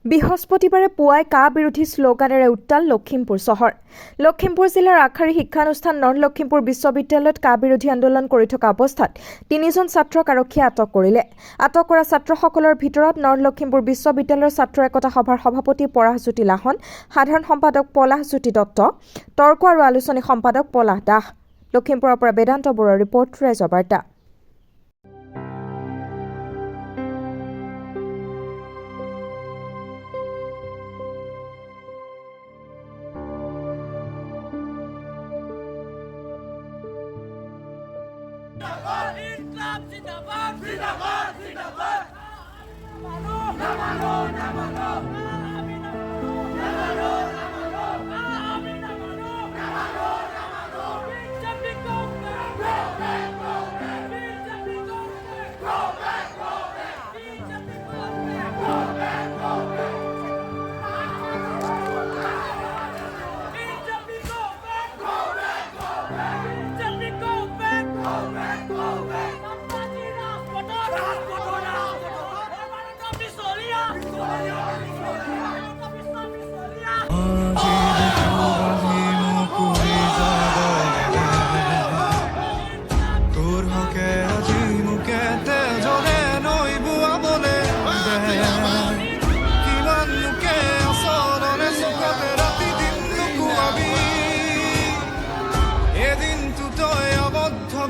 বৃহস্পতিবাৰে পুৱাই কা বিৰোধী শ্লোগানেৰে উত্তাল লখিমপুৰ চহৰ। লখিমপুৰ জিলাৰ আগশাৰী শিক্ষানুষ্ঠান নৰ্থ লখিমপুৰ বিশ্ববিদ্যালয়ত কা বিৰোধী আন্দোলন কৰি থকা অৱস্থাত 3জন ছাত্ৰক আৰক্ষীয়ে আটক কৰিলে। আটক কৰা ছাত্ৰসকলৰ ভিতৰত নৰ্থ লখিমপুৰ বিশ্ববিদ্যালয়ৰ ছাত্ৰ একতা সভাৰ সভাপতি পৰাশজ্যোতি লাহন, সাধাৰণ সম্পাদক পলাশজ্যোতি দত্ত, তৰ্ক আৰু আলোচনী সম্পাদক পলাশ দাস। লখিমপুৰৰ পৰা বেদান্ত বৰুৱাৰ ৰিপৰ্ট, ৰাইজৰ বাৰ্তা। ইনকলাব জিন্দাবাদ জিন্দাবাদ জিন্দাবাদ নামানো নামানো নামানো আমি নামানো নামানো আমি নামানো নামানো নামানো BJP go back BJP go back BJP go back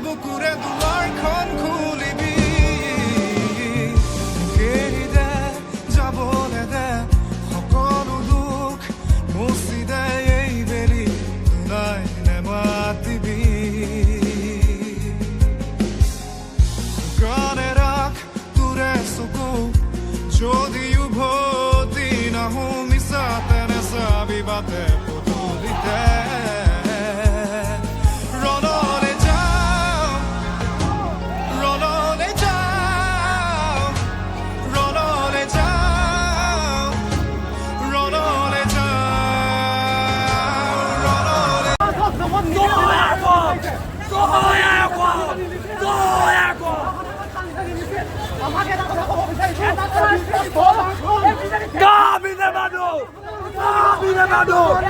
বুকুৰে দুৱাৰখন খুলিবি এৰি দে যাবলৈ দে সকলো দুখ মুচি দে এই বেলি নাই নেমাতিবি গানে ৰাখ তোৰে চকু যদি উভতি নাহো মিছাতে নেচাবি বাটে পদূলিতে Gabi de Manu! Gabi de Manu!